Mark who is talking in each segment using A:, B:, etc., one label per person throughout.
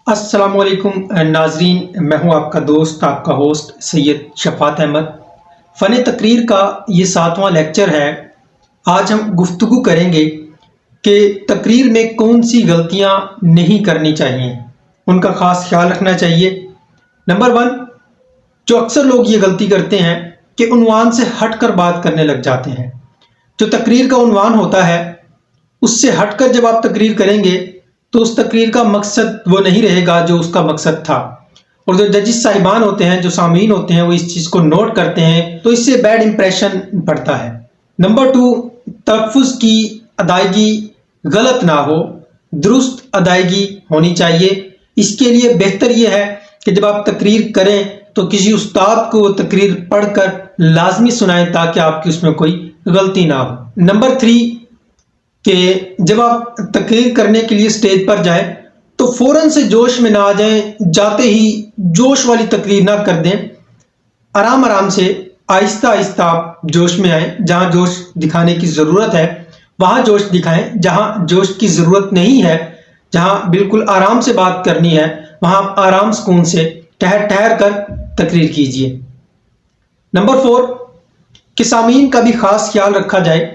A: अस्सलाम वालेकुम नाजरीन, मैं हूं आपका दोस्त, आपका होस्ट सैयद शफात अहमद। फ़न तकरीर का ये 7वां लेक्चर है। आज हम गुफ्तगू करेंगे कि तकरीर में कौन सी गलतियां नहीं करनी चाहिए, उनका ख़ास ख्याल रखना चाहिए। नंबर 1, जो अक्सर लोग ये गलती करते हैं कि उन्वान से हट कर बात करने लग जाते हैं। जो तकरीर का उन्वान होता है उससे हटकर जब आप तकरीर करेंगे तो उस तकरीर का मकसद वो नहीं रहेगा जो उसका मकसद था। और जो जजिस साहिबान होते हैं, जो सामीन होते हैं, वो इस चीज़ को नोट करते हैं, तो इससे बैड इंप्रेशन पड़ता है। नंबर 2, तलफ़्फ़ुज़ की अदायगी गलत ना हो, दुरुस्त अदायगी होनी चाहिए। इसके लिए बेहतर ये है कि जब आप तकरीर करें तो किसी उस्ताद को वो तकरीर पढ़कर लाजमी सुनाएं ताकि आपकी उसमें कोई गलती ना हो। नंबर 3, कि जब आप तकरीर करने के लिए स्टेज पर जाएं तो फ़ौरन से जोश में ना आ जाएं, जाते ही जोश वाली तकरीर ना कर दें। आराम आराम से, आहिस्ता आहिस्ता आप जोश में आएँ। जहाँ जोश दिखाने की ज़रूरत है वहाँ जोश दिखाएं, जहाँ जोश की ज़रूरत नहीं है, जहाँ बिल्कुल आराम से बात करनी है, वहाँ आप आराम सुकून से ठहर ठहर कर तकरीर कीजिए। नंबर 4, कि सामीन का भी ख़ास ख्याल रखा जाए।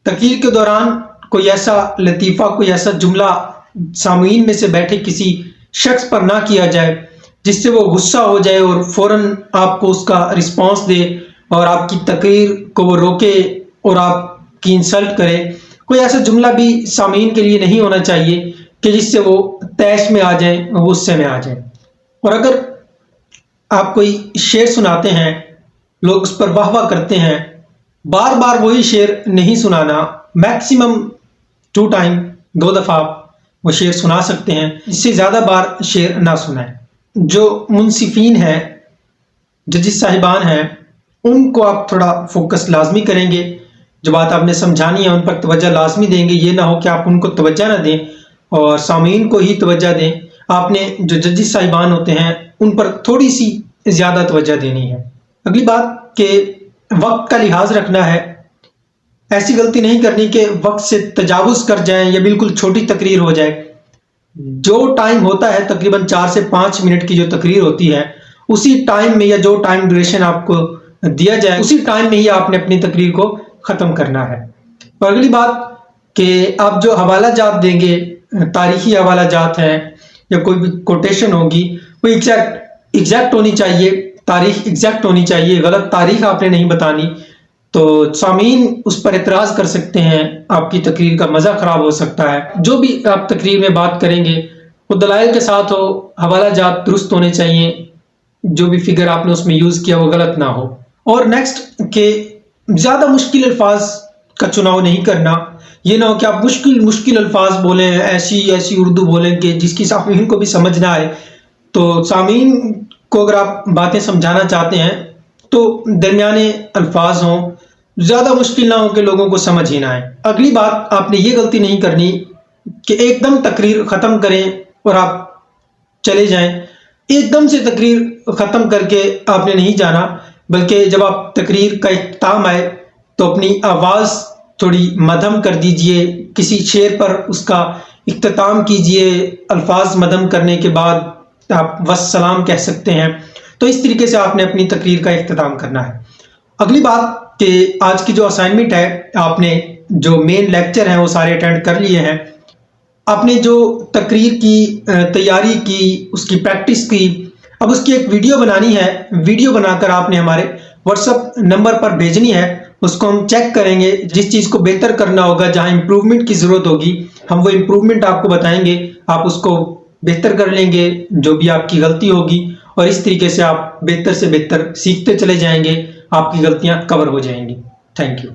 A: तकरीर के दौरान कोई ऐसा लतीफ़ा, कोई ऐसा जुमला सामीन में से बैठे किसी शख्स पर ना किया जाए जिससे वो गुस्सा हो जाए और फ़ौरन आपको उसका रिस्पांस दे और आपकी तकरीर को वो रोके और आपकी इंसल्ट करे। कोई ऐसा जुमला भी सामीन के लिए नहीं होना चाहिए कि जिससे वो तैश में आ जाए, गुस्से में आ जाए। और अगर आप कोई शेर सुनाते हैं, लोग उस पर वाह वाह करते हैं, बार बार वही शेर नहीं सुनाना। मैक्सिमम 2 टाइम, 2 दफ़ा वो शेर सुना सकते हैं, इससे ज़्यादा बार शेर ना सुनाएं। जो मुनसिफीन हैं, जजिस साहिबान हैं, उनको आप थोड़ा फोकस लाजमी करेंगे। जो बात आपने समझानी है उन पर तवज्जो लाजमी देंगे। ये ना हो कि आप उनको तवज्जो ना दें और सामीन को ही तवज्जो दें। आपने जो जजिस साहिबान होते हैं उन पर थोड़ी सी ज़्यादा तवज्जो देनी है। अगली बात कि वक्त का लिहाज रखना है। ऐसी गलती नहीं करनी कि वक्त से तजावुज़ कर जाएं या बिल्कुल छोटी तकरीर हो जाए। जो टाइम होता है तकरीबन 4 से 5 मिनट की जो तकरीर होती है, उसी टाइम में या जो टाइम ड्यूरेशन आपको दिया जाए उसी टाइम में ही आपने अपनी तकरीर को ख़त्म करना है। और अगली बात कि आप जो हवाला जात देंगे, तारीखी हवाला जात हैं या कोई भी कोटेशन होगी, वो एग्जैक्ट होनी चाहिए, तारीख एग्जैक्ट होनी चाहिए। गलत तारीख आपने नहीं बतानी तो सामीन उस पर एतराज़ कर सकते हैं, आपकी तकरीर का मज़ा ख़राब हो सकता है। जो भी आप तकरीर में बात करेंगे वो दलाइल के साथ हो, हवाला जात दुरुस्त होने चाहिए, जो भी फिगर आपने उसमें यूज़ किया वो गलत ना हो। और नेक्स्ट के ज़्यादा मुश्किल अल्फाज का चुनाव नहीं करना। ये ना हो कि आप मुश्किल अल्फाज बोलें, ऐसी उर्दू बोलें कि जिसकी सामीन को भी समझ ना आए। तो सामीन को अगर आप बातें समझाना चाहते हैं तो दरमियाने अल्फाज हों, ज़्यादा मुश्किल ना हो कि लोगों को समझ ही ना आए। अगली बात, आपने ये गलती नहीं करनी कि एकदम तकरीर ख़त्म करें और आप चले जाएं। एकदम से तकरीर ख़त्म करके आपने नहीं जाना, बल्कि जब आप तकरीर का इख्तिताम आए तो अपनी आवाज़ थोड़ी मध्यम कर दीजिए, किसी शेर पर उसका इख्तिताम कीजिए। अल्फाज मध्यम करने के बाद आप वस्सलाम कह सकते हैं। तो इस तरीके से आपने अपनी तकरीर का इख्तिताम करना है। अगली बात कि आज की जो असाइनमेंट है, आपने जो मेन लेक्चर हैं वो सारे अटेंड कर लिए हैं। आपने जो तकरीर की तैयारी की, उसकी प्रैक्टिस की, अब उसकी एक वीडियो बनानी है। वीडियो बनाकर आपने हमारे व्हाट्सएप नंबर पर भेजनी है। उसको हम चेक करेंगे, जिस चीज़ को बेहतर करना होगा, जहाँ इम्प्रूवमेंट की ज़रूरत होगी, हम वो इम्प्रूवमेंट आपको बताएंगे। आप उसको बेहतर कर लेंगे, जो भी आपकी गलती होगी, और इस तरीके से आप बेहतर से बेहतर सीखते चले जाएंगे, आपकी गलतियां कवर हो जाएंगी। Thank you.